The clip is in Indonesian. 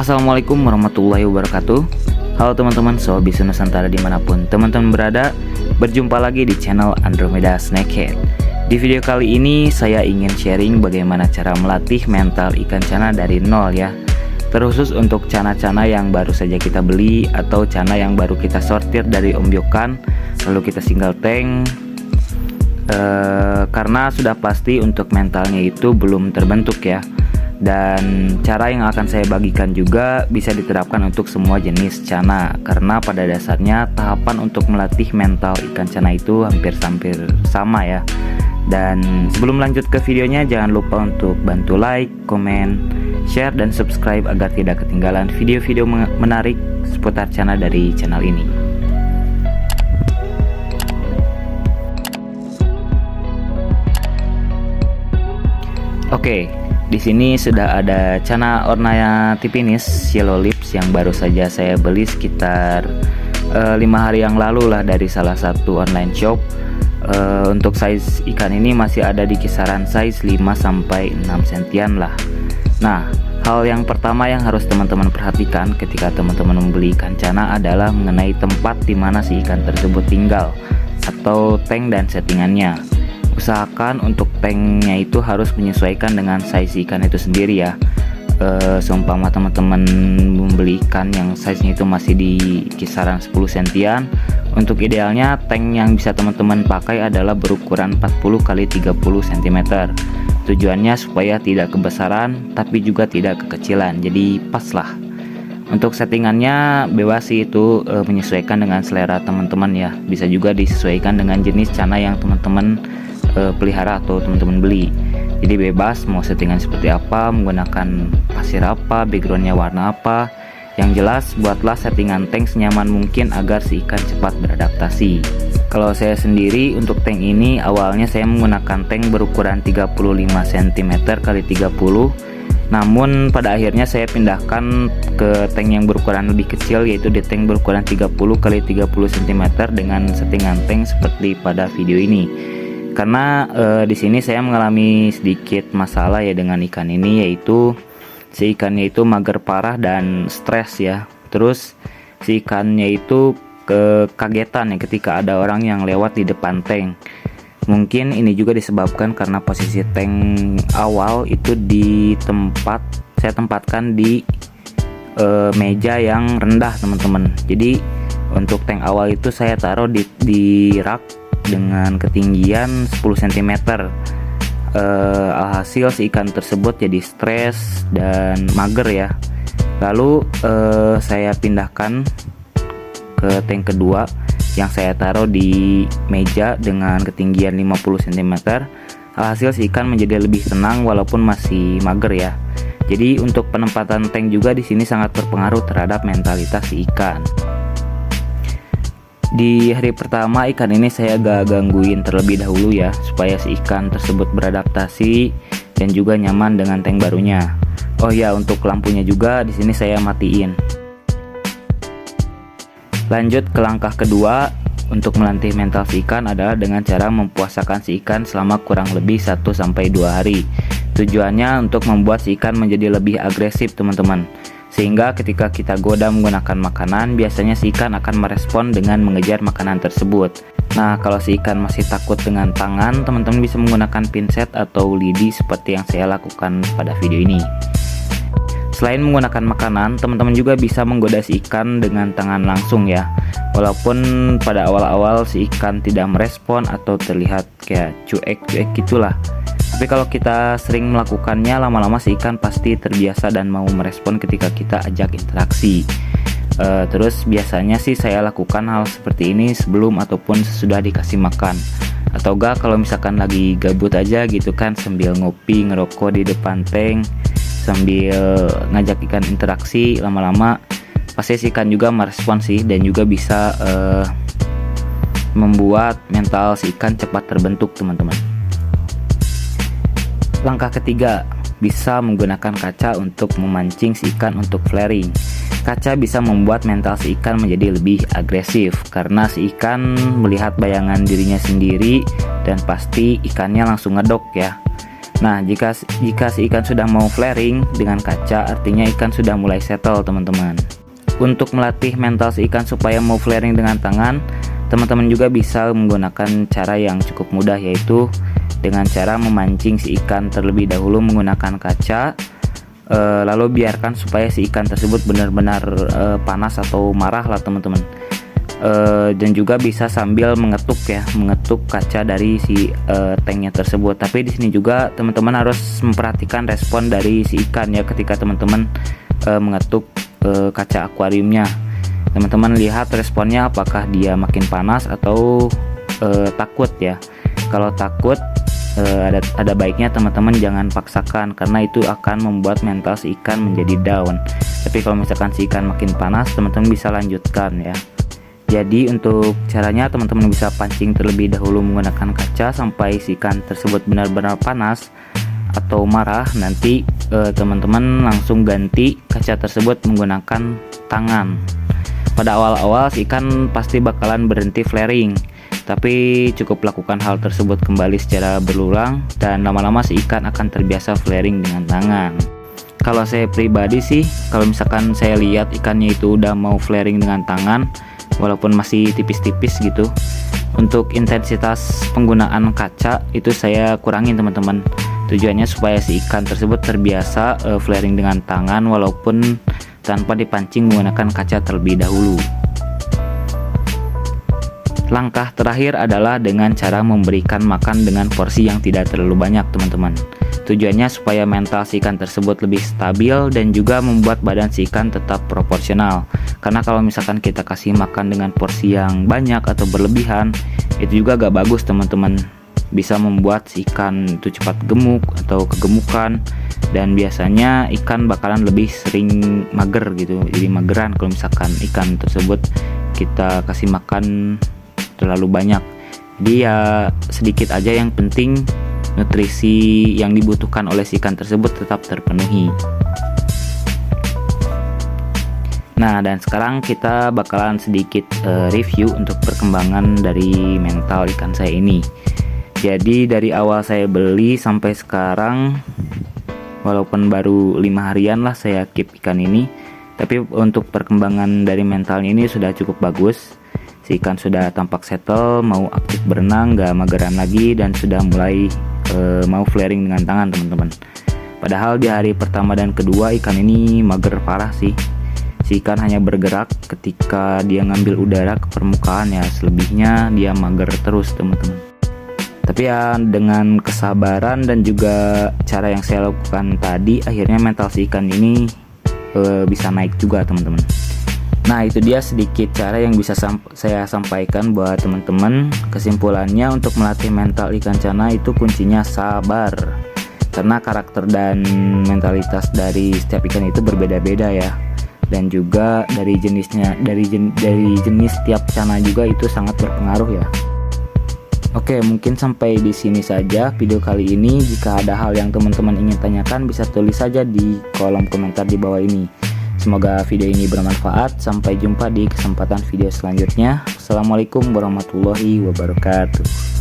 Assalamualaikum warahmatullahi wabarakatuh. Halo teman-teman Sobi Nusantara dimanapun teman-teman berada. Berjumpa lagi di channel Andromeda Snakehead. Di video kali ini saya ingin sharing bagaimana cara melatih mental ikan cana dari nol ya. Terkhusus untuk cana-cana yang baru saja kita beli atau cana yang baru kita sortir dari ombyokan lalu kita single tank. Karena sudah pasti untuk mentalnya itu belum terbentuk ya. Dan cara yang akan saya bagikan juga bisa diterapkan untuk semua jenis cana, karena pada dasarnya tahapan untuk melatih mental ikan cana itu hampir sama ya. Dan sebelum lanjut ke videonya, jangan lupa untuk bantu like, komen, share, dan subscribe agar tidak ketinggalan video-video menarik seputar cana dari channel ini. Oke, di sini sudah ada cana Ornaya tipinis yellow lips yang baru saja saya beli sekitar 5 hari yang lalu lah dari salah satu online shop. Untuk size ikan ini masih ada di kisaran size 5-6 sentian lah. Nah, hal yang pertama yang harus teman-teman perhatikan ketika teman-teman membeli ikan cana adalah mengenai tempat di mana si ikan tersebut tinggal atau tank dan settingannya. Usahakan untuk tanknya itu harus menyesuaikan dengan size ikan itu sendiri ya. Seumpama teman-teman membeli ikan yang size-nya itu masih di kisaran 10 sentian, untuk idealnya tank yang bisa teman-teman pakai adalah berukuran 40 x 30 cm. Tujuannya supaya tidak kebesaran tapi juga tidak kekecilan, jadi pas lah. Untuk settingannya bebas sih, itu menyesuaikan dengan selera teman-teman ya. Bisa juga disesuaikan dengan jenis cana yang teman-teman pelihara atau teman-teman beli. Jadi bebas mau settingan seperti apa, menggunakan pasir apa, backgroundnya warna apa. Yang jelas buatlah settingan tank senyaman mungkin agar si ikan cepat beradaptasi. Kalau saya sendiri untuk tank ini awalnya saya menggunakan tank berukuran 35 cm x 30. Namun pada akhirnya saya pindahkan ke tank yang berukuran lebih kecil, yaitu di tank berukuran 30 x 30 cm dengan settingan tank seperti pada video ini. Karena di sini saya mengalami sedikit masalah ya dengan ikan ini, yaitu si ikannya itu mager parah dan stres ya. Terus si ikannya itu kekagetan ya ketika ada orang yang lewat di depan tank. Mungkin ini juga disebabkan karena posisi tank awal itu saya tempatkan di meja yang rendah teman-teman. Jadi untuk tank awal itu saya taruh di rak dengan ketinggian 10 cm. Alhasil si ikan tersebut jadi stres dan mager ya. Lalu saya pindahkan ke tank kedua yang saya taruh di meja dengan ketinggian 50 cm. Alhasil si ikan menjadi lebih tenang walaupun masih mager ya. Jadi untuk penempatan tank juga di sini sangat berpengaruh terhadap mentalitas si ikan. Di hari pertama ikan ini saya agak gangguin terlebih dahulu ya, supaya si ikan tersebut beradaptasi dan juga nyaman dengan tank barunya. Oh ya, untuk lampunya juga di sini saya matiin. Lanjut ke langkah kedua untuk melatih mental si ikan adalah dengan cara mempuasakan si ikan selama kurang lebih 1-2 hari. Tujuannya untuk membuat si ikan menjadi lebih agresif teman-teman. Sehingga ketika kita goda menggunakan makanan, biasanya si ikan akan merespon dengan mengejar makanan tersebut. Nah, kalau si ikan masih takut dengan tangan, teman-teman bisa menggunakan pinset atau lidi seperti yang saya lakukan pada video ini. Selain menggunakan makanan, teman-teman juga bisa menggoda si ikan dengan tangan langsung ya. Walaupun pada awal-awal si ikan tidak merespon atau terlihat kayak cuek-cuek gitulah. Tapi kalau kita sering melakukannya, lama-lama si ikan pasti terbiasa dan mau merespon ketika kita ajak interaksi. Terus biasanya sih saya lakukan hal seperti ini sebelum ataupun sesudah dikasih makan. Atau enggak kalau misalkan lagi gabut aja gitu kan, sambil ngopi, ngerokok di depan tank, sambil ngajak ikan interaksi, lama-lama pasti si ikan juga merespon sih, dan juga bisa membuat mental si ikan cepat terbentuk teman-teman. Langkah ketiga, bisa menggunakan kaca untuk memancing si ikan untuk flaring. Kaca bisa membuat mental si ikan menjadi lebih agresif karena si ikan melihat bayangan dirinya sendiri dan pasti ikannya langsung ngedok ya. Nah, jika si ikan sudah mau flaring dengan kaca, artinya ikan sudah mulai settle, teman-teman. Untuk melatih mental si ikan supaya mau flaring dengan tangan, teman-teman juga bisa menggunakan cara yang cukup mudah, yaitu dengan cara memancing si ikan terlebih dahulu menggunakan kaca, lalu biarkan supaya si ikan tersebut benar-benar panas atau marah lah, teman-teman. Dan juga bisa sambil mengetuk kaca dari si tanknya tersebut. Tapi di sini juga teman-teman harus memperhatikan respon dari si ikan ya ketika teman-teman mengetuk kaca akuariumnya. Teman-teman lihat responnya, apakah dia makin panas atau takut ya. Kalau takut, ada baiknya teman-teman jangan paksakan, karena itu akan membuat mental si ikan menjadi down. Tapi kalau misalkan si ikan makin panas, teman-teman bisa lanjutkan ya. Jadi untuk caranya, teman-teman bisa pancing terlebih dahulu menggunakan kaca sampai si ikan tersebut benar-benar panas atau marah. Nanti teman-teman langsung ganti kaca tersebut menggunakan tangan. Pada awal-awal si ikan pasti bakalan berhenti flaring, tapi cukup lakukan hal tersebut kembali secara berulang dan lama-lama si ikan akan terbiasa flaring dengan tangan. Kalau saya pribadi sih, kalau misalkan saya lihat ikannya itu udah mau flaring dengan tangan walaupun masih tipis-tipis gitu, untuk intensitas penggunaan kaca itu saya kurangin, teman-teman. Tujuannya supaya si ikan tersebut terbiasa flaring dengan tangan walaupun tanpa dipancing menggunakan kaca terlebih dahulu. Langkah terakhir adalah dengan cara memberikan makan dengan porsi yang tidak terlalu banyak, teman-teman. Tujuannya supaya mental si ikan tersebut lebih stabil dan juga membuat badan si ikan tetap proporsional. Karena kalau misalkan kita kasih makan dengan porsi yang banyak atau berlebihan, itu juga gak bagus, teman-teman. Bisa membuat si ikan itu cepat gemuk atau kegemukan, dan biasanya ikan bakalan lebih sering mager gitu. Jadi mageran kalau misalkan ikan tersebut kita kasih makan terlalu banyak. Jadi ya sedikit aja, yang penting nutrisi yang dibutuhkan oleh si ikan tersebut tetap terpenuhi. Nah, dan sekarang kita bakalan sedikit review untuk perkembangan dari mental ikan saya ini. Jadi dari awal saya beli sampai sekarang, walaupun baru 5 harian lah saya keep ikan ini, tapi untuk perkembangan dari mentalnya ini sudah cukup bagus. Si ikan sudah tampak settle, mau aktif berenang, gak mageran lagi, dan sudah mulai mau flaring dengan tangan, teman-teman. Padahal di hari pertama dan kedua ikan ini mager parah sih. Si ikan hanya bergerak ketika dia ngambil udara ke permukaan ya, selebihnya dia mager terus, teman-teman. Tapi ya dengan kesabaran dan juga cara yang saya lakukan tadi, akhirnya mental si ikan ini bisa naik juga, teman-teman. Nah, itu dia sedikit cara yang bisa saya sampaikan buat teman-teman. Kesimpulannya, untuk melatih mental ikan cana itu kuncinya sabar. Karena karakter dan mentalitas dari setiap ikan itu berbeda-beda ya. Dan juga dari jenisnya, dari jenis setiap cana juga itu sangat berpengaruh ya. Oke, mungkin sampai di sini saja video kali ini. Jika ada hal yang teman-teman ingin tanyakan, bisa tulis saja di kolom komentar di bawah ini. Semoga video ini bermanfaat. Sampai jumpa di kesempatan video selanjutnya. Assalamualaikum warahmatullahi wabarakatuh.